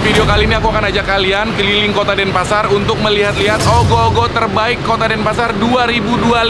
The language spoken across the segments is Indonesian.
video kali ini aku akan ajak kalian keliling kota Denpasar untuk melihat-lihat ogoh-ogoh terbaik kota Denpasar 2025.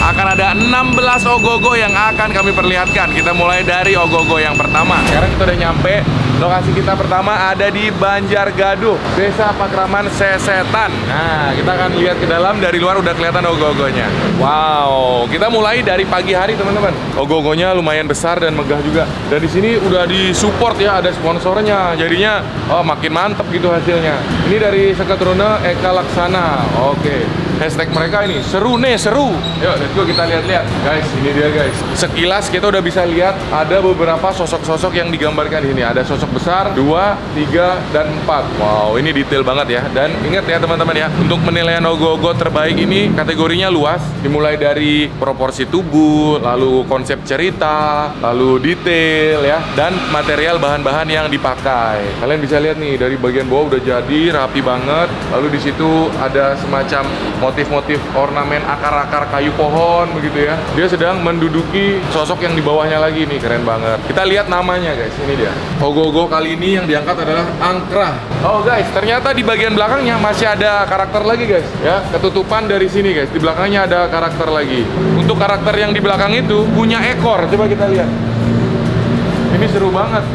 Akan ada 16 ogoh-ogoh yang akan kami perlihatkan. Kita mulai dari ogoh-ogoh yang pertama. Sekarang kita udah nyampe. Lokasi kita pertama ada di Banjargaduh, Desa Pakraman Sesetan. Nah, kita akan lihat ke dalam. Dari luar udah kelihatan ogoh-ogohnya. Wow, kita mulai dari pagi hari teman-teman. Ogoh-ogohnya lumayan besar dan megah juga. Dan di sini udah disupport ya, ada sponsornya. Jadinya makin mantep gitu hasilnya. Ini dari Seketruna Eka Laksana. Oke. Hashtag mereka ini seru nih, seru. Yuk, let's go kita lihat-lihat. Guys, ini dia guys. Sekilas kita udah bisa lihat ada beberapa sosok-sosok yang digambarkan di sini. Ada sosok besar, 2, 3, dan 4. Wow, ini detail banget ya. Dan ingat ya teman-teman ya, untuk penilaian ogoh-ogoh terbaik ini kategorinya luas. Dimulai dari proporsi tubuh, lalu konsep cerita, lalu detail ya, dan material bahan-bahan yang dipakai. Kalian bisa lihat nih dari bagian bawah udah jadi rapi banget. Lalu di situ ada semacam motif-motif ornamen akar-akar kayu pohon begitu ya. Dia sedang menduduki sosok yang di bawahnya lagi nih, keren banget. Kita lihat namanya guys, ini dia. Ogoh-ogoh kali ini yang diangkat adalah angkrah. Oh guys, ternyata di bagian belakangnya masih ada karakter lagi guys ya. Ketutupan dari sini guys, di belakangnya ada karakter lagi. Untuk karakter yang di belakang itu punya ekor, coba kita lihat. Ini seru banget.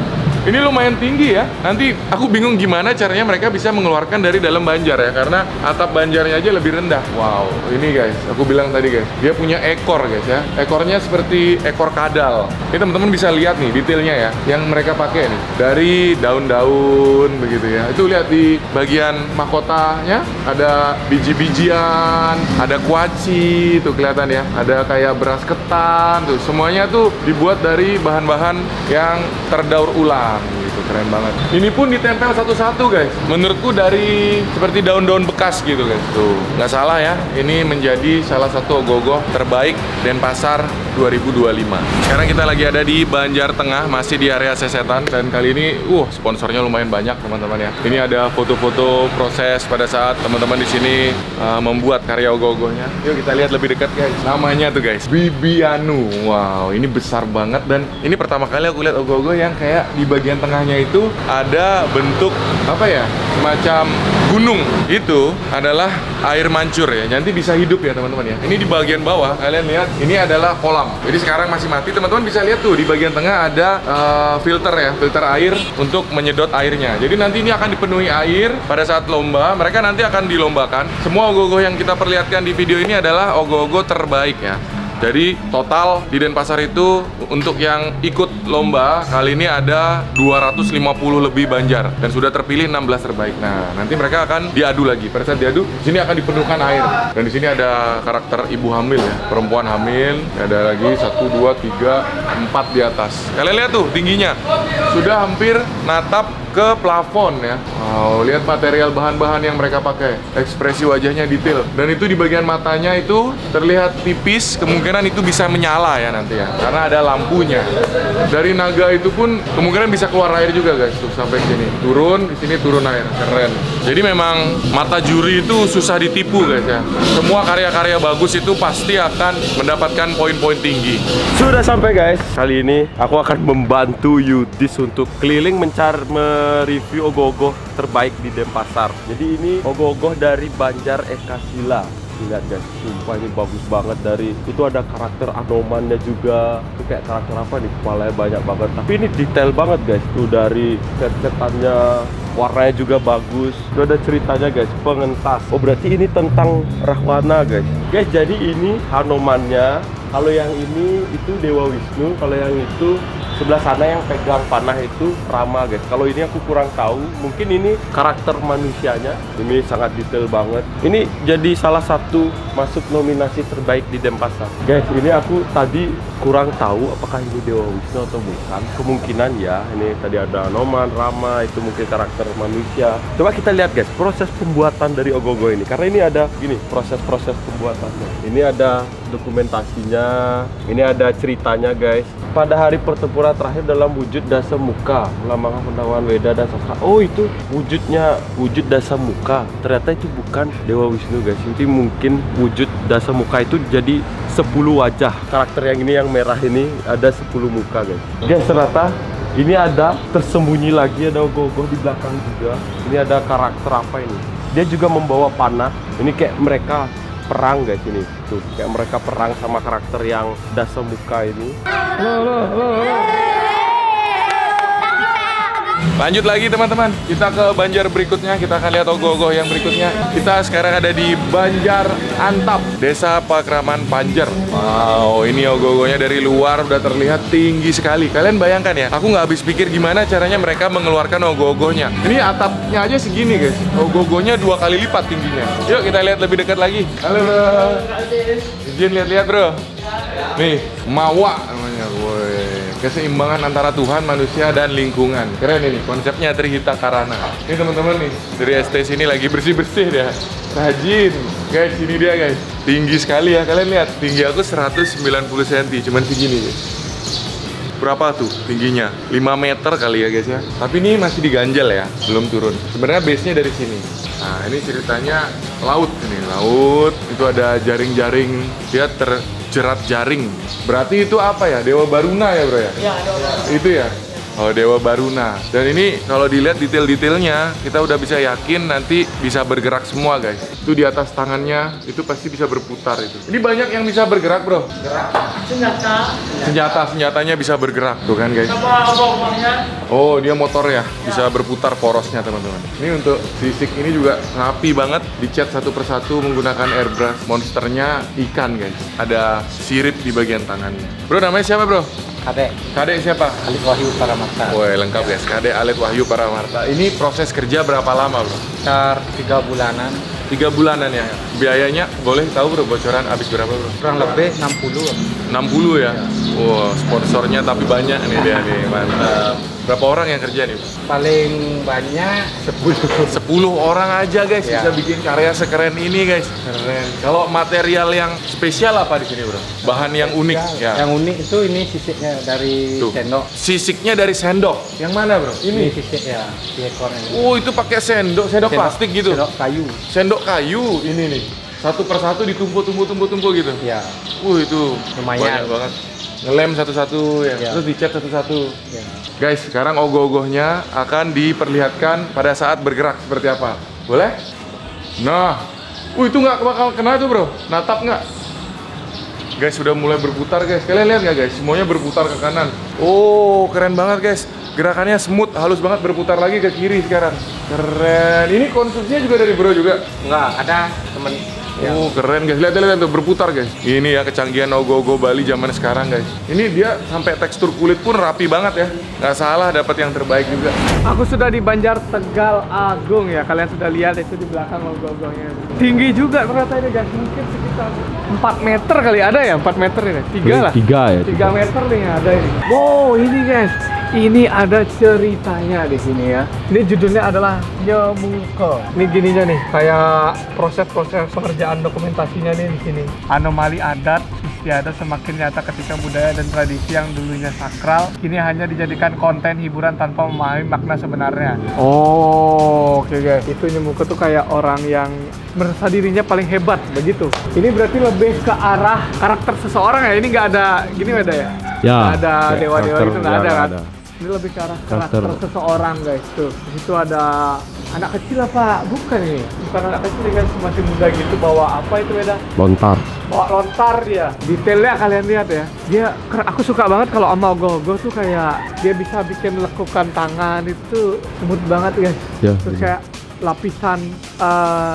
Ini lumayan tinggi ya. Nanti aku bingung gimana caranya mereka bisa mengeluarkan dari dalam banjar ya, karena atap banjarnya aja lebih rendah. Wow, ini guys, aku bilang tadi guys, dia punya ekor guys ya. Ekornya seperti ekor kadal. Ini teman-teman bisa lihat nih detailnya ya, yang mereka pakai nih. Dari daun-daun begitu ya. Itu lihat di bagian mahkotanya ada biji-bijian, ada kuaci, tuh kelihatan ya. Ada kayak beras ketan tuh. Semuanya tuh dibuat dari bahan-bahan yang terdaur ulang. Gitu, keren banget. Ini pun ditempel satu-satu guys. Menurutku dari seperti daun-daun bekas gitu guys. Tuh, nggak salah ya. Ini menjadi salah satu ogoh-ogoh terbaik Denpasar 2025. Sekarang kita lagi ada di Banjar Tengah, masih di area Sesetan. Dan kali ini, sponsornya lumayan banyak teman-teman ya. Ini ada foto-foto proses pada saat teman-teman di sini membuat karya ogoh-ogohnya. Yuk kita lihat lebih dekat guys. Namanya tuh guys, Bibianu. Wow, ini besar banget. Dan ini pertama kali aku lihat ogoh-ogoh yang kayak di bagian tengahnya itu ada bentuk apa ya, semacam gunung. Itu adalah air mancur ya, nanti bisa hidup ya teman-teman ya. Ini di bagian bawah kalian lihat, ini adalah kolam. Jadi sekarang masih mati, teman-teman bisa lihat tuh di bagian tengah ada filter ya, filter air untuk menyedot airnya. Jadi nanti ini akan dipenuhi air pada saat lomba. Mereka nanti akan dilombakan. Semua ogoh-ogoh yang kita perlihatkan di video ini adalah ogoh-ogoh terbaik ya. Jadi total di Denpasar itu untuk yang ikut lomba kali ini ada 250 lebih banjar dan sudah terpilih 16 terbaik. Nah, nanti mereka akan diadu lagi. Pada saat diadu, di sini akan dipenuhkan air. Dan di sini ada karakter ibu hamil ya, perempuan hamil. Ada lagi 1, 2, 3, 4 di atas. Kalian lihat tuh tingginya. Sudah hampir natap ke plafon ya. Wow, lihat material bahan-bahan yang mereka pakai. Ekspresi wajahnya detail. Dan itu di bagian matanya itu terlihat tipis, kemungkinan itu bisa menyala ya nanti ya, karena ada lampunya. Dari naga itu pun kemungkinan bisa keluar air juga guys, tuh sampai sini. Turun, di sini turun air. Keren. Jadi memang mata juri itu susah ditipu guys ya. Semua karya-karya bagus itu pasti akan mendapatkan poin-poin tinggi. Sudah sampai guys. Kali ini aku akan membantu Yudis untuk keliling mereview ogoh-ogoh terbaik di Denpasar. Jadi ini ogoh-ogoh dari Banjar Ekasila. Lihat guys, sumpah ini bagus banget. Dari itu ada karakter Anomannya juga. Itu kayak karakter apa nih, kepalanya banyak banget. Tapi ini detail banget guys. Tuh dari set-setannya, warnanya juga bagus. Itu ada ceritanya guys, pengentas. Oh berarti ini tentang Rahwana guys. Guys, jadi ini Hanomannya. Kalau yang ini itu Dewa Wisnu. Kalau yang itu sebelah sana yang pegang panah itu Rama guys. Kalau ini aku kurang tahu. Mungkin ini karakter manusianya. Ini sangat detail banget. Ini jadi salah satu masuk nominasi terbaik di Denpasar. Guys, ini aku tadi kurang tahu apakah ini Dewa Wisnu atau bukan. Kemungkinan ya. Ini tadi ada Anoman, Rama, itu mungkin karakter manusia. Coba kita lihat guys, proses pembuatan dari ogoh-ogoh ini. Karena ini ada gini, proses-proses pembuatannya. Ini ada dokumentasinya, ini ada ceritanya guys. Pada hari pertempuran terakhir dalam wujud dasa muka, melambangkan pendakwaan Weda dan sastra. Oh itu wujudnya, wujud dasa muka. Ternyata itu bukan Dewa Wisnu guys. Itu mungkin wujud dasa muka itu jadi 10 wajah. Karakter yang ini yang merah ini ada 10 muka guys. Guys, ternyata Ini ada tersembunyi lagi, ada ogoh-ogoh di belakang juga. Ini ada karakter apa ini? Dia juga membawa panah. Ini kayak mereka perang guys ini. Tuh, kayak mereka perang sama karakter yang dasa muka ini. Lanjut lagi teman-teman, kita ke Banjar berikutnya. Kita akan lihat ogoh-ogoh yang berikutnya. Kita sekarang ada di Banjar Antap, Desa Pakraman Panjer. Wow, ini ogoh-ogohnya dari luar udah terlihat tinggi sekali. Kalian bayangkan ya, aku nggak habis pikir gimana caranya mereka mengeluarkan ogoh-ogohnya. Ini atapnya aja segini guys, ogoh-ogohnya 2 kali lipat tingginya. Yuk kita lihat lebih dekat lagi. Halo bro, izin lihat-lihat bro. Nih, mawa namanya. Woi, keseimbangan antara Tuhan, manusia, dan lingkungan. Keren ini, konsepnya Trihita Karana. Ini teman-teman nih, dari ST sini lagi bersih-bersih dia. Rajin. Guys, ini dia guys. Tinggi sekali ya, kalian lihat. Tinggi aku 190 cm, cuman segini guys. Berapa tuh tingginya? 5 meter kali ya guys ya. Tapi ini masih diganjal ya, belum turun. Sebenarnya base-nya dari sini. Nah, ini ceritanya laut ini. Laut, itu ada jaring-jaring. Dia terjerat jaring. Berarti itu apa ya? Dewa Baruna ya bro ya? Iya, Dewa Baruna. Itu ya? Oh, Dewa Baruna. Dan ini kalau dilihat detail-detailnya, kita udah bisa yakin nanti bisa bergerak semua guys. Itu di atas tangannya, itu pasti bisa berputar itu. Ini banyak yang bisa bergerak bro? Gerak. Senjatanya bisa bergerak tuh kan guys. Oh, dia motor ya, bisa berputar porosnya teman-teman. Ini untuk sisik ini juga rapi banget, dicat satu persatu menggunakan airbrush. Monsternya ikan guys, ada sirip di bagian tangannya. Bro, namanya siapa bro? Kadek. Kadek siapa? Alit Wahyu Paramarta. Woi, lengkap guys, Kadek Alit Wahyu Paramarta. Ini proses kerja berapa lama bro? Sekitar 3 bulanan. 3 bulanan ya. Biayanya boleh tahu bro, bocoran habis berapa bro? Kurang lebih 60. 60 ya? Wow, sponsornya tapi banyak nih dia nih, mantap. Berapa orang yang kerja nih? Paling banyak 10. 10 orang aja guys, Ya. bisa bikin karya sekeren ini guys. Keren. Kalau material yang spesial apa di sini bro? Bahan yang unik ya. Yang unik itu ini sisiknya dari Tuh. sendok. Sisiknya dari sendok. Yang mana bro? Ini sisik ya, di ekor ini. Oh, itu pakai sendok plastik gitu. Sendok kayu. Sendok kayu ini nih. Satu persatu ditumpuk gitu. Ya. Itu Lumayan. banyak banget. Ngelem satu-satu ya. Ya. Terus dicat satu-satu. Ya. Guys, sekarang ogoh-ogohnya akan diperlihatkan pada saat bergerak seperti apa. Boleh? Nah, itu nggak bakal kena tuh bro. Natap nggak? Guys, sudah mulai berputar guys. Kalian lihat nggak guys? Semuanya berputar ke kanan. Oh, keren banget guys. Gerakannya smooth, halus banget, berputar lagi ke kiri sekarang. Keren. Ini konstruksinya juga dari bro juga? Enggak, ada temen. Ya. Oh, keren guys. Lihat tuh berputar guys. Ini ya kecanggihan ogoh-ogoh Bali zaman sekarang guys. Ini dia sampai tekstur kulit pun rapi banget ya. Nggak salah dapat yang terbaik juga. Aku sudah di Banjar Tegal Agung ya. Kalian sudah lihat itu di belakang ogoh-ogohnya. Tinggi juga ternyata ini guys. Mungkin sekitar 4 meter kali ada ya? 4 meter ini. 3 lah. 3 ya. 3 meter nih ada ini. Wow, ini guys. Ini ada ceritanya di sini ya. Ini judulnya adalah Nyemuke. Ini gininya nih, kayak proses-proses pekerjaan dokumentasinya nih di sini. Anomali adat istiadat semakin nyata ketika budaya dan tradisi yang dulunya sakral kini hanya dijadikan konten hiburan tanpa memahami makna sebenarnya. Oh, oke guys. Itu Nyemuke tuh kayak orang yang merasa dirinya paling hebat begitu. Ini berarti lebih ke arah karakter seseorang ya. Ini nggak ada gini ada ya? Ya. Nggak ada dewa-dewa gitu, nggak ada kan? Ada. Ini lebih ke arah karakter seseorang guys tuh. Di situ ada anak kecil apa? Bukan ini. Bukan anak kecil kan, masih muda gitu, bawa apa itu beda? Lontar. Bawa lontar dia. Detailnya kalian lihat ya. Dia aku suka banget kalau sama ogoh-ogoh tuh kayak dia bisa bikin lekukan tangan itu smooth banget guys. Ya, Terus kayak lapisan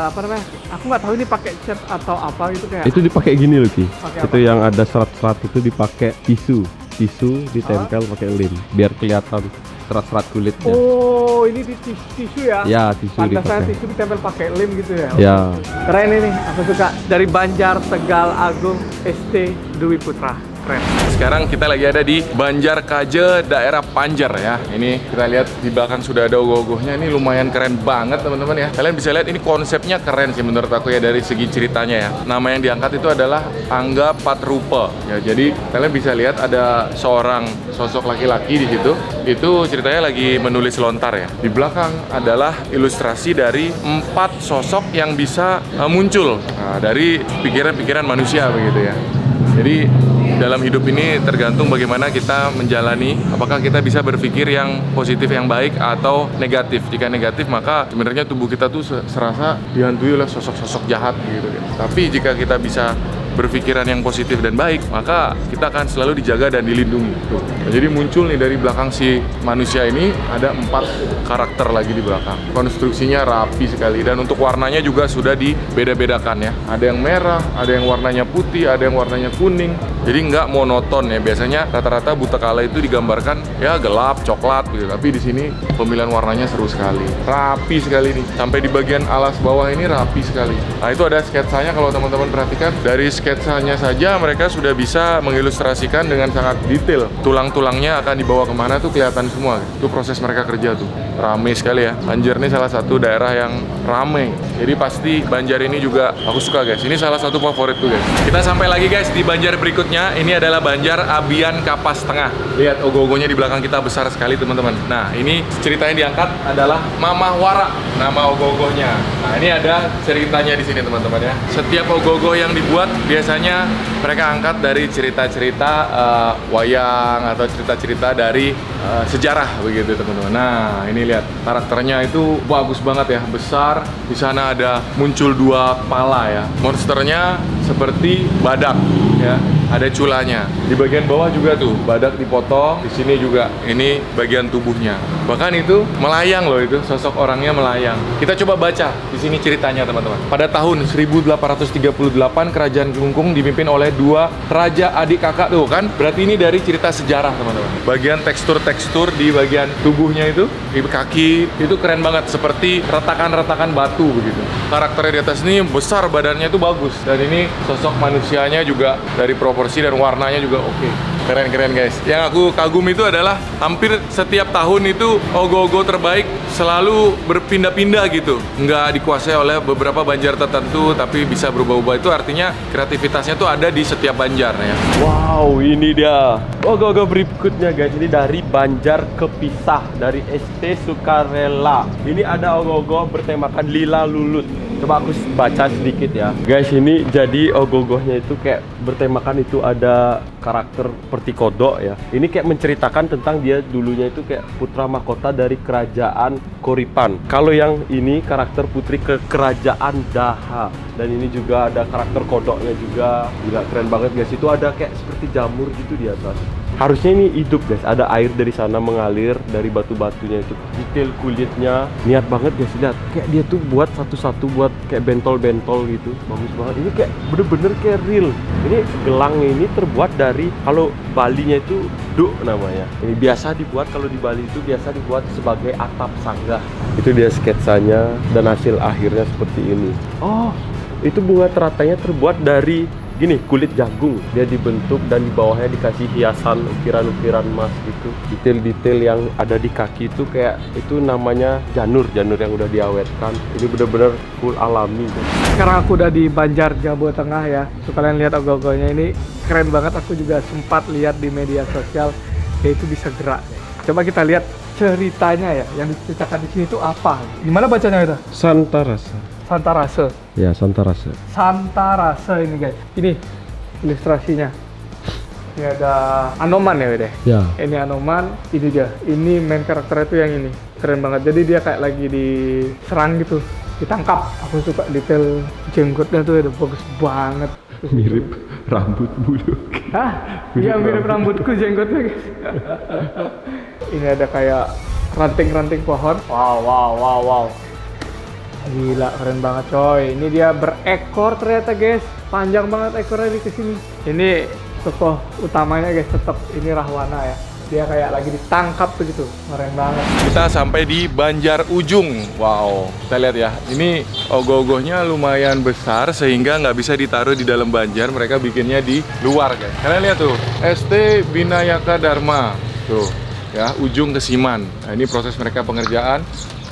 apa namanya? Aku nggak tahu ini pakai cat atau apa gitu kayak. Itu dipakai gini loh Ki. Pakai Itu apa? yang ada serat-serat itu dipakai tisu ditempel pakai lem biar kelihatan serat-serat kulitnya. Oh, ini di tisu ya? Ya, tisu Pantasan dipakai. tisu ditempel pakai lem gitu ya? Ya. Keren ini, aku suka. Dari Banjar Tegal Agung, ST Dwi Putra. Keren. Sekarang kita lagi ada di Banjar Kaje, daerah Panjer ya. Ini kita lihat di belakang sudah ada ogoh-ogohnya. Ini lumayan keren banget teman-teman ya. Kalian bisa lihat ini konsepnya keren sih menurut aku ya dari segi ceritanya ya. Nama yang diangkat itu adalah Angga Patrupa. Ya, jadi kalian bisa lihat ada seorang sosok laki-laki di situ. Itu ceritanya lagi menulis lontar ya. Di belakang adalah ilustrasi dari 4 sosok yang bisa muncul dari pikiran-pikiran manusia begitu ya. Jadi dalam hidup ini tergantung bagaimana kita menjalani. Apakah kita bisa berpikir yang positif, yang baik, atau negatif. Jika negatif, maka sebenarnya tubuh kita tuh serasa dihantui oleh sosok-sosok jahat gitu. Tapi jika kita bisa berpikiran yang positif dan baik, maka kita akan selalu dijaga dan dilindungi. Tuh. Nah, jadi muncul nih dari belakang si manusia ini ada 4 karakter lagi di belakang. Konstruksinya rapi sekali dan untuk warnanya juga sudah dibeda-bedakan ya. Ada yang merah, ada yang warnanya putih, ada yang warnanya kuning. Jadi nggak monoton ya. Biasanya rata-rata Butakala itu digambarkan ya gelap, coklat gitu. Tapi di sini pemilihan warnanya seru sekali. Rapi sekali nih. Sampai di bagian alas bawah ini rapi sekali. Nah, itu ada sketsanya kalau teman-teman perhatikan. Dari sketsanya saja mereka sudah bisa mengilustrasikan dengan sangat detail. Tulang-tulangnya akan dibawa kemana tuh kelihatan semua. Itu proses mereka kerja tuh. Rame sekali ya. Banjar ini salah satu daerah yang rame. Jadi pasti Banjar ini juga aku suka guys. Ini salah satu favorit tuh guys. Kita sampai lagi guys di Banjar berikutnya. Ini adalah Banjar Abian Kapas Tengah. Lihat ogoh-ogohnya di belakang kita besar sekali teman-teman. Nah ini ceritanya diangkat adalah Mamah Wara. Nama ogoh-ogohnya. Nah ini ada ceritanya di sini teman-teman ya. Setiap ogoh-ogoh yang dibuat biasanya mereka angkat dari cerita-cerita wayang atau cerita-cerita dari sejarah begitu teman-teman. Nah ini lihat karakternya itu bagus banget ya, besar. Di sana ada muncul 2 kepala ya. Monsternya seperti badak ya. Ada culanya. Di bagian bawah juga tuh badak dipotong. Di sini juga ini bagian tubuhnya. Bahkan itu melayang loh itu, sosok orangnya melayang. Kita coba baca di sini ceritanya teman-teman. Pada tahun 1838 Kerajaan Kelungkung dipimpin oleh 2 raja adik kakak tuh kan. Berarti ini dari cerita sejarah teman-teman. Bagian tekstur-tekstur di bagian tubuhnya itu, di kaki itu keren banget seperti retakan-retakan batu begitu. Karakternya di atas ini besar, badannya itu bagus. Dan ini sosok manusianya juga dari proporsi dan warnanya juga oke. Keren-keren guys. Yang aku kagum itu adalah hampir setiap tahun itu ogoh-ogoh terbaik selalu berpindah-pindah gitu. Nggak dikuasai oleh beberapa Banjar tertentu, tapi bisa berubah-ubah. Itu artinya kreativitasnya tuh ada di setiap Banjar ya. Wow, ini dia ogoh-ogoh berikutnya guys. Ini dari Banjar Kepisah, dari ST Sukarela. Ini ada ogoh-ogoh bertemakan Lila Lulut. Coba aku baca sedikit ya guys. Ini jadi ogoh-ogohnya itu kayak bertemakan itu ada karakter seperti kodok ya. Ini kayak menceritakan tentang dia dulunya itu kayak putra mahkota dari kerajaan Koripan. Kalau yang ini karakter putri ke kerajaan Daha. Dan ini juga ada karakter kodoknya juga. Gila keren banget guys. Itu ada kayak seperti jamur gitu di atas. Harusnya ini hidup guys, ada air dari sana mengalir dari batu-batunya itu. Detail kulitnya niat banget guys, lihat kayak dia tuh buat satu-satu buat kayak bentol-bentol gitu. Bagus banget. Ini kayak bener-bener kayak real. Ini gelangnya ini terbuat dari, kalau Balinya itu duk namanya. Ini biasa dibuat, kalau di Bali itu biasa dibuat sebagai atap sanggah. Itu dia sketsanya dan hasil akhirnya seperti ini. Oh, itu bunga teratainya terbuat dari gini, kulit jagung. Dia dibentuk dan di bawahnya dikasih hiasan ukiran-ukiran emas gitu. Detail-detail yang ada di kaki itu kayak itu namanya janur yang udah diawetkan. Ini bener-bener full alami. Sekarang aku udah di Banjar Jawa Tengah ya. So, kalian lihat ogoh-ogohnya ini keren banget. Aku juga sempat lihat di media sosial, yaitu bisa gerak. Coba kita lihat ceritanya ya, yang diceritakan di sini itu apa? Gimana bacanya itu? Santarasa. Santarase. Ya, Santarasa. Santarase ini guys. Ini ilustrasinya. Ini ada Anoman ya, Wede? Ya. Ini Anoman, ini dia. Ini main karakternya itu yang ini. Keren banget. Jadi dia kayak lagi diserang gitu, ditangkap. Aku suka detail jenggotnya tuh, udah bagus banget. Mirip rambut bulu. Hah? Iya mirip rambutku jenggotnya guys. Ini ada kayak ranting-ranting pohon. Wow. Gila, keren banget coy. Ini dia berekor ternyata guys. Panjang banget ekornya di kesini. Ini tokoh utamanya guys, tetap ini Rahwana ya. Dia kayak lagi ditangkap begitu. Keren banget. Kita sampai di Banjar Ujung. Wow, kita lihat ya. Ini ogoh-ogohnya lumayan besar sehingga nggak bisa ditaruh di dalam Banjar. Mereka bikinnya di luar guys. Kalian lihat tuh, ST Binayaka Dharma. Tuh, ya, Ujung Kesiman. Nah, ini proses mereka pengerjaan.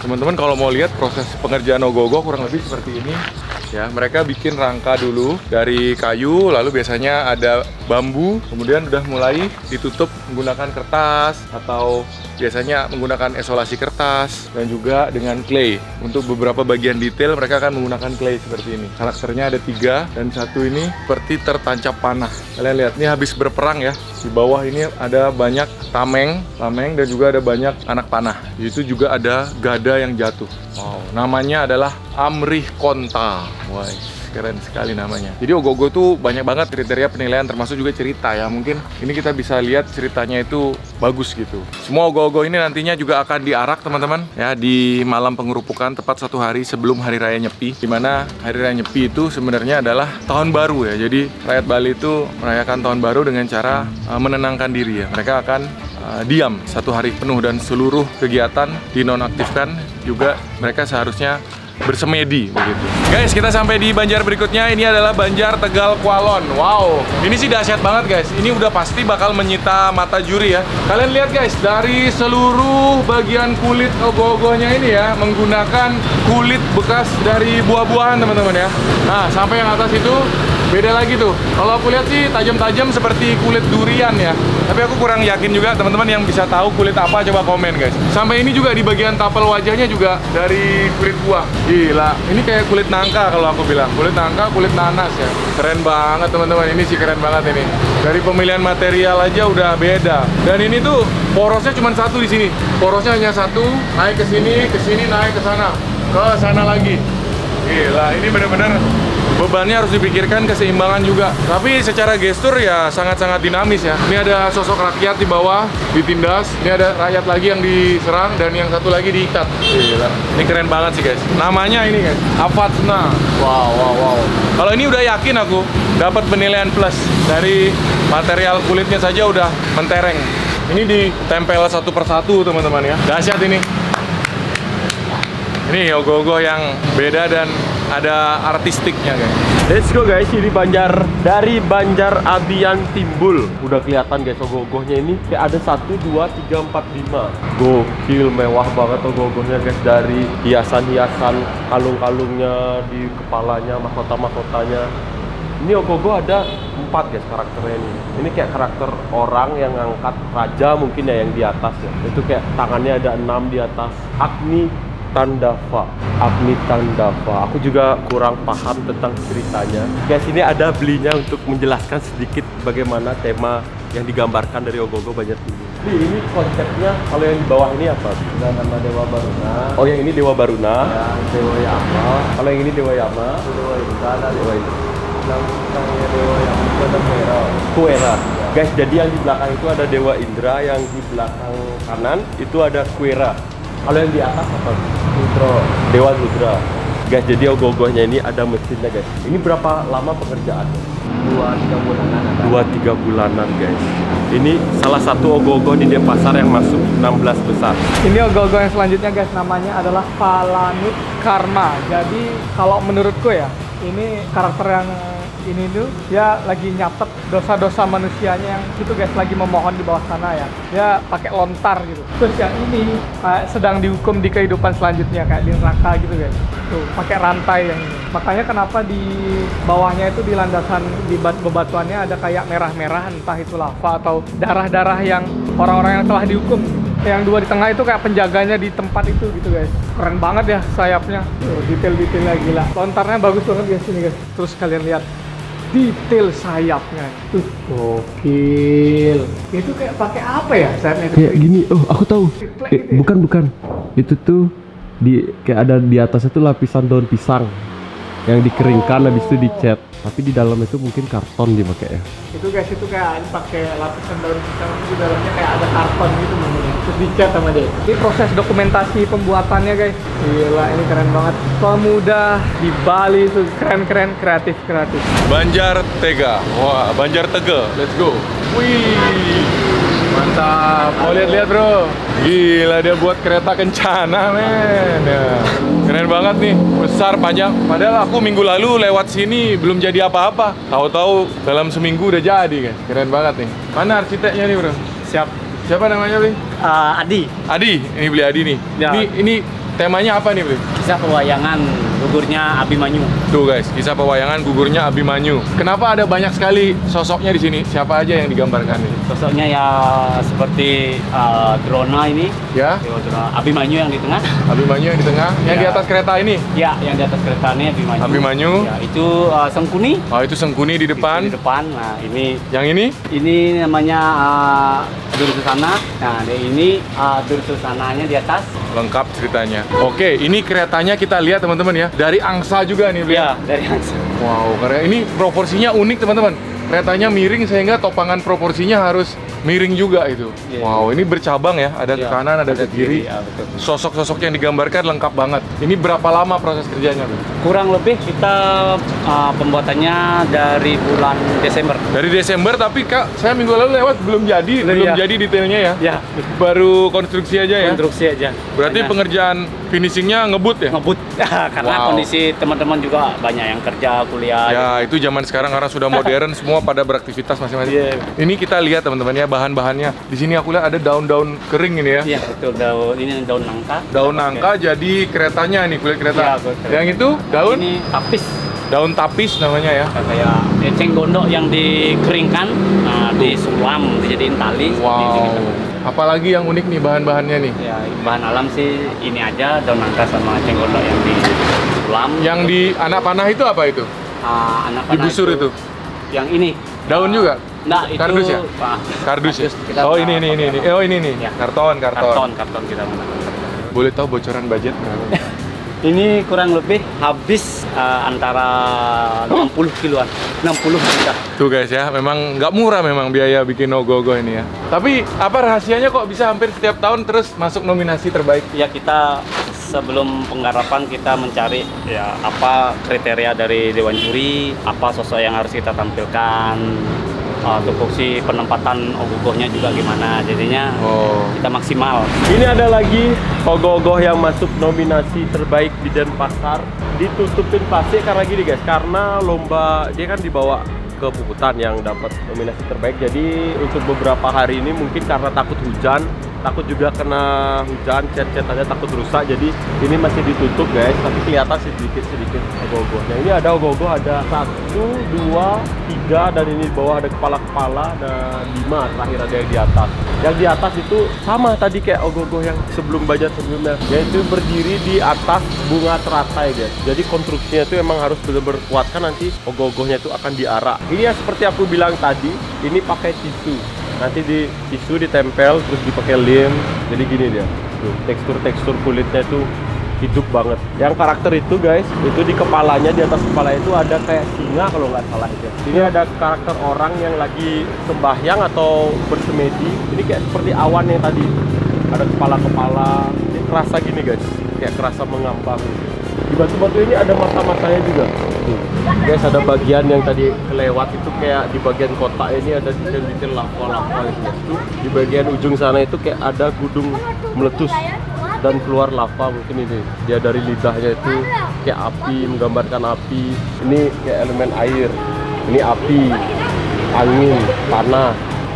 Teman-teman kalau mau lihat proses pengerjaan ogoh-ogoh kurang lebih seperti ini. Ya, mereka bikin rangka dulu dari kayu, lalu biasanya ada bambu, kemudian udah mulai ditutup menggunakan kertas atau biasanya menggunakan isolasi kertas dan juga dengan clay. Untuk beberapa bagian detail mereka akan menggunakan clay seperti ini. Karakternya ada 3 dan satu ini seperti tertancap panah. Kalian lihat, ini habis berperang ya. Di bawah ini ada banyak tameng dan juga ada banyak anak panah. Di situ juga ada gada yang jatuh. Wow, namanya adalah Amrih Konta. Wah, keren sekali namanya. Jadi ogoh-ogoh tuh banyak banget kriteria penilaian, termasuk juga cerita ya. Mungkin ini kita bisa lihat ceritanya itu bagus gitu. Semua ogoh-ogoh ini nantinya juga akan diarak teman-teman ya di malam pengerupukan, tepat 1 hari sebelum Hari Raya Nyepi. Dimana Hari Raya Nyepi itu sebenarnya adalah tahun baru ya. Jadi rakyat Bali itu merayakan tahun baru dengan cara menenangkan diri ya. Mereka akan diam 1 hari penuh dan seluruh kegiatan dinonaktifkan, juga mereka seharusnya bersemedi begitu. Guys, kita sampai di Banjar berikutnya. Ini adalah Banjar Tegal Kualon. Wow, ini sih dahsyat banget guys. Ini udah pasti bakal menyita mata juri ya. Kalian lihat guys, dari seluruh bagian kulit ogoh-ogohnya ini ya, menggunakan kulit bekas dari buah-buahan teman-teman ya. Nah, sampai yang atas itu beda lagi tuh. Kalau aku lihat sih tajam-tajam seperti kulit durian ya. Tapi aku kurang yakin juga, teman-teman yang bisa tahu kulit apa coba komen guys. Sampai ini juga di bagian tapel wajahnya juga dari kulit buah. Gila, ini kayak kulit nangka kalau aku bilang. Kulit nangka, kulit nanas ya. Keren banget teman-teman, ini sih keren banget ini. Dari pemilihan material aja udah beda. Dan ini tuh porosnya cuma satu di sini. Porosnya hanya satu, naik ke sini, naik ke sana lagi. Gila, ini benar-benar bebannya harus dipikirkan, keseimbangan juga. Tapi secara gestur ya sangat-sangat dinamis ya. Ini ada sosok rakyat di bawah, ditindas. Ini ada rakyat lagi yang diserang dan yang satu lagi diikat. Gila. Ini keren banget sih guys. Namanya ini guys, Avatsna. Wow. Kalau ini udah yakin aku dapat penilaian plus. Dari material kulitnya saja udah mentereng. Ini ditempel satu persatu teman-teman ya. Dahsyat ini. Ini ogoh-ogoh yang beda dan ada artistiknya guys. Let's go guys, ini dari Banjar Abian Timbul. Udah kelihatan guys ogoh-ogohnya ini kayak ada 1, 2, 3, 4, 5. Gokil, mewah banget ogoh-ogohnya guys. Dari hiasan-hiasan kalung-kalungnya di kepalanya, mahkota-mahkotanya. Ini ogoh-ogoh ada 4 guys karakternya ini. Ini kayak karakter orang yang ngangkat raja mungkin ya yang di atas ya. Itu kayak tangannya ada 6 di atas. Agni Tandava. Aku juga kurang paham tentang ceritanya. Guys, ini ada belinya untuk menjelaskan sedikit bagaimana tema yang digambarkan dari ogoh-ogoh Banjar Timbul. Ini konsepnya, kalau yang di bawah ini apa? Nama Dewa Baruna. Oh, yang ini Dewa Baruna. Ya, Dewa Yama. Kalau yang ini Dewa Yama. Dewa Indra dan Dewa Indra. namanya Dewa Yama itu ada Kuera. Guys, jadi yang di belakang itu ada Dewa Indra, yang di belakang kanan itu ada Kuera. Kalau yang di atas apa? Dewa Rudra. Guys, jadi ogoh-ogohnya ini ada mesinnya guys. Ini berapa lama pekerjaannya? 2-3 bulanan. 2-3 bulanan guys. Ini salah satu ogoh-ogoh di Denpasar yang masuk 16 besar. Ini ogoh-ogoh yang selanjutnya guys, namanya adalah Palanut Karma. Jadi kalau menurutku ya, ini karakter yang ini tuh dia lagi nyatet dosa-dosa manusianya yang itu guys, lagi memohon di bawah sana ya. Dia pakai lontar gitu. Terus yang ini sedang dihukum di kehidupan selanjutnya kayak di neraka gitu guys. Tuh pakai rantai yang ini. Makanya kenapa di bawahnya itu di landasan di bebatuannya ada kayak merah-merah, entah itu lava atau darah-darah yang orang-orang yang telah dihukum. Yang 2 di tengah itu kayak penjaganya di tempat itu gitu guys. Keren banget ya sayapnya. Detail-detailnya gila. Lontarnya bagus banget guys ini guys. Terus kalian lihat detail sayapnya. Tuh gokil. Itu kayak pakai apa ya sayapnya? Kayak gini. Oh, aku tahu. Bukan. Itu tuh kayak ada di atasnya tuh lapisan daun pisang yang dikeringkan, habis itu dicat. Tapi di dalam itu mungkin karton dipakai ya. Itu guys, itu kayak pakai lapisan daun pisang, di dalamnya kayak ada karton gitu namanya. Terus dicat sama dia. Ini proses dokumentasi pembuatannya guys. Gila, ini keren banget. Pemuda di Bali itu keren-keren, kreatif. Banjar Tega. Wah, Banjar Tege. Let's go. Wih. Mantap. Mau lihat-lihat, Bro. Gila, dia buat kereta kencana, men. Ya. Keren banget nih. Besar, panjang. Padahal aku minggu lalu lewat sini belum jadi apa-apa. Tahu-tahu dalam seminggu udah jadi, guys. Keren banget nih. Mana arsiteknya nih, Bro? Siap. Siapa namanya, Bli? Adi. Adi. Ini beli Adi nih. Ya. Ini Temanya apa nih, Bro? Kisah pewayangan gugurnya Abimanyu. Tuh guys, kisah pewayangan gugurnya Abimanyu. Kenapa ada banyak sekali sosoknya di sini? Siapa aja yang digambarkan ini? Sosoknya ya seperti Drona ini. Ya, Drona Abimanyu yang di tengah. Abimanyu yang di tengah, yang di Ya. atas kereta ini. Ya, yang di atas kereta ini Abimanyu. Abimanyu. Ya, itu Sengkuni. Oh, itu Sengkuni di depan. Di depan. Nah, Yang ini? ini namanya Dursusana. Nah, ini Dursusananya di atas. Lengkap ceritanya. Oke, ini keretanya kita lihat teman-teman ya. Dari angsa juga nih, Bro. Ya, dari angsa. Wow, karena ini proporsinya unik teman-teman. Keretanya miring sehingga topangan proporsinya harus miring juga itu. Iya. Wow, ini bercabang ya. Ada ke Ya, kanan, ada ke kiri. Ya, betul. Sosok-sosok yang digambarkan lengkap banget. Ini berapa lama proses kerjanya, Bro? Kurang lebih kita pembuatannya dari bulan Desember. Dari Desember, tapi Kak, saya minggu lalu lewat belum jadi, belum Iya. jadi detailnya ya. Ya, Baru konstruksi aja ya. konstruksi aja. Berarti Hanya pengerjaan finishingnya ngebut ya? ngebut karena Wow. kondisi teman-teman juga banyak yang kerja, kuliah. Ya, itu zaman sekarang karena sudah modern, semua pada beraktivitas masing-masing. Iya. Ini kita lihat teman-teman ya, bahan-bahannya. Di sini aku lihat ada daun-daun kering ini ya. Iya, betul. Ini daun nangka. Daun nangka jadi keretanya nih, kulit kereta. Iya, kulit kereta. Yang itu daun? Ini tapis. Daun tapis namanya ya. Kayak eceng gondok yang dikeringkan, disulam, dijadiin tali. seperti itu Wow. gitu. Apalagi yang unik nih bahan-bahannya nih. Ya, bahan alam sih ini aja, daun nangka sama eceng gondok yang disulam. Yang di anak panah itu apa itu? anak panah Digusur itu. Yang ini. Daun juga? Nah, itu Kardus ya? Kardus ya? kita Oh, ini. Oh, ini nih. Ya. Karton. Karton kita menggunakan. Boleh tahu bocoran budget nggak? Ini kurang lebih habis antara 60 kiloan, 60 juta. Tuh guys ya, memang nggak murah memang biaya bikin ogoh-ogoh ini ya. Tapi apa rahasianya kok bisa hampir setiap tahun terus masuk nominasi terbaik? Ya, kita sebelum penggarapan kita mencari ya apa kriteria dari Dewan Juri, apa sosok yang harus kita tampilkan, tupoksi penempatan ogogohnya juga gimana, jadinya Oh. kita maksimal. Ini ada lagi ogoh-ogoh yang masuk nominasi terbaik di Denpasar. Ditutupin plastik karena gini guys, karena lomba dia kan dibawa ke Puputan yang dapat nominasi terbaik. Jadi untuk beberapa hari ini mungkin karena takut hujan, takut juga kena hujan, cat-catannya takut rusak, jadi ini masih ditutup guys, tapi kelihatan sedikit-sedikit ogoh-ogohnya. Ini ada ogoh-ogoh, ada 1, 2, 3, dan ini di bawah ada kepala-kepala, dan 5 terakhir ada yang di atas. Yang di atas itu sama tadi kayak ogoh-ogoh yang sebelum budget sebelumnya, yaitu berdiri di atas bunga teratai guys. Jadi konstruksinya itu emang harus benar-benar kuat, kan nanti ogoh-ogohnya itu akan diarak. Ini ya seperti aku bilang tadi, ini pakai tisu. Nanti di tisu ditempel terus dipakai lem, jadi gini dia tuh, tekstur kulitnya itu hidup banget. Yang karakter itu guys, itu di kepalanya, di atas kepala itu ada kayak singa kalau nggak salah itu. Ini ada karakter orang yang lagi sembahyang atau bersemedi. Ini kayak seperti awan yang tadi, ada kepala-kepala. Ini kerasa gini guys, kayak kerasa mengambang. Di batu-batu ini ada mata-matanya juga. Tuh. Guys, ada bagian yang tadi kelewat itu kayak di bagian kotak ini ada detail-detail lava-lava gitu. Tuh, di bagian ujung sana itu kayak ada gudung meletus dan keluar lava, mungkin ini dia dari lidahnya itu kayak api, menggambarkan api. Ini kayak elemen air, ini api, angin, tanah.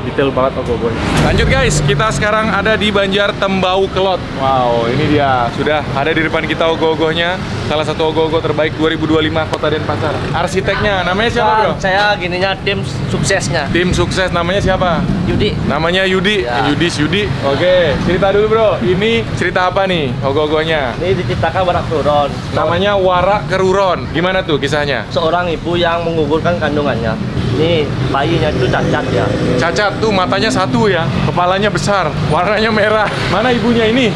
Detail banget ogoh-ogoh. Lanjut guys, kita sekarang ada di Banjar Tembau Kelot. Wow, ini dia sudah ada di depan kita ogoh-ogohnya. Salah satu ogoh-ogoh terbaik 2025 Kota Denpasar. Arsiteknya namanya siapa, Bro? Saya gininya tim suksesnya. Tim sukses namanya siapa? Yudi. Namanya Yudi. Ya. Yudi. Oke, cerita dulu, Bro. Ini cerita apa nih ogoh-ogohnya? Ini diciptakan Warak Turun. Namanya Warak Keruron. Gimana tuh kisahnya? Seorang ibu yang menggugurkan kandungannya. Ini bayinya itu cacat ya. Cacat tuh matanya satu ya, kepalanya besar, warnanya merah. Mana ibunya ini?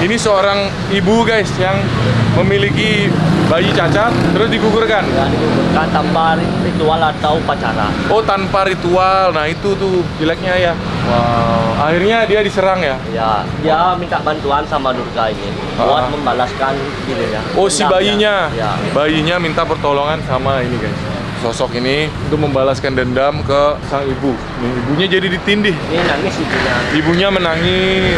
Ini seorang ibu guys yang memiliki bayi cacat terus digugurkan. Ya, digugurkan tanpa ritual atau upacara. Oh, tanpa ritual. Nah, itu tuh jeleknya ya. Wow. Akhirnya dia diserang ya. Ya, dia minta bantuan sama Durga ini buat membalaskan dirinya. Oh, si Dendamnya. bayinya. Ya. Bayinya minta pertolongan sama ini guys. Sosok ini untuk membalaskan dendam ke sang ibu. Nih, ibunya jadi ditindih. Ini nangis ibunya. Ibunya menangis.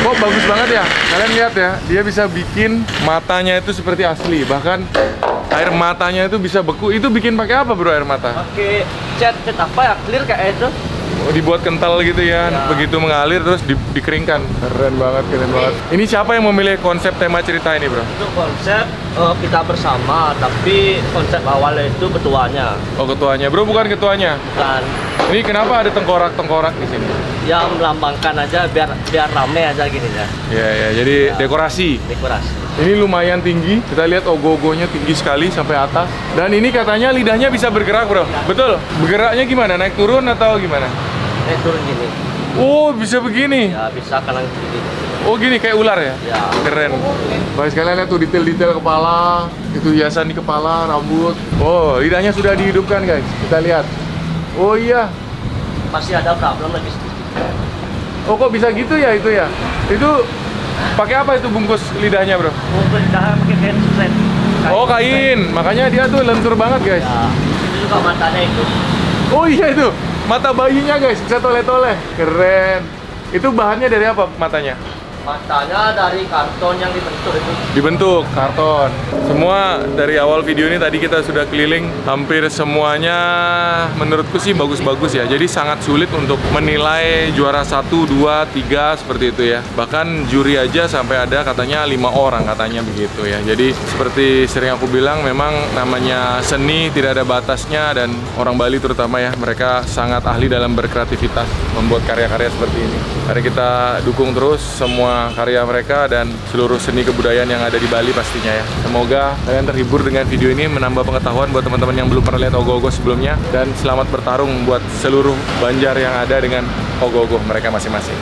Kok bagus banget ya? Kalian lihat ya, dia bisa bikin matanya itu seperti asli. Bahkan air matanya itu bisa beku. Itu bikin pakai apa, Bro, air mata? Oke, cat apa ya? Clear kayak itu. dibuat kental gitu ya. Begitu mengalir terus dikeringkan. Keren banget, keren banget. Ini siapa yang memilih konsep tema cerita ini, bro? Untuk konsep kita bersama, tapi konsep awalnya itu ketuanya. Oh, ketuanya, bro, bukan ketuanya. Dan Ini kenapa ada tengkorak-tengkorak di sini? ya melambangkan aja biar rame aja gini ya. Ya, jadi dekorasi. Dekorasi. Ini lumayan tinggi. Kita lihat ogoh-ogohnya tinggi sekali sampai atas. Dan ini katanya lidahnya bisa bergerak, bro. Betul? Bergeraknya gimana? Naik turun atau gimana? Turun gini. Oh, bisa begini. Ya bisa kanan kiri. Oh, gini kayak ular ya? Ya. Keren. Baik, sekalian lihat tuh detail-detail kepala. Itu hiasan di kepala, rambut. Oh, lidahnya sudah dihidupkan, guys. Kita lihat. Oh iya. Masih ada problem lagi sedikit. Oh, kok bisa gitu ya itu ya? Itu pakai apa itu bungkus lidahnya, bro? Untuk lidah pakai kain straight. Oh, kain. Makanya dia tuh lentur banget, guys. Ya. Itu juga matanya itu. Oh iya itu. Mata bayinya, guys. Bisa toleh-toleh. Keren. Itu bahannya dari apa matanya? Matanya dari karton yang dibentuk itu. Dibentuk karton. Semua dari awal video ini tadi kita sudah keliling, hampir semuanya menurutku sih bagus-bagus ya. Jadi sangat sulit untuk menilai juara 1, 2, 3 seperti itu ya. Bahkan juri aja sampai ada katanya 5 orang katanya begitu ya. Jadi seperti sering aku bilang, memang namanya seni tidak ada batasnya, dan orang Bali terutama ya, mereka sangat ahli dalam berkreativitas membuat karya-karya seperti ini. Mari kita dukung terus semua karya mereka dan seluruh seni kebudayaan yang ada di Bali pastinya ya. Semoga kalian terhibur dengan video ini, menambah pengetahuan buat teman-teman yang belum pernah lihat ogoh-ogoh sebelumnya, dan selamat bertarung buat seluruh Banjar yang ada dengan ogoh-ogoh mereka masing-masing.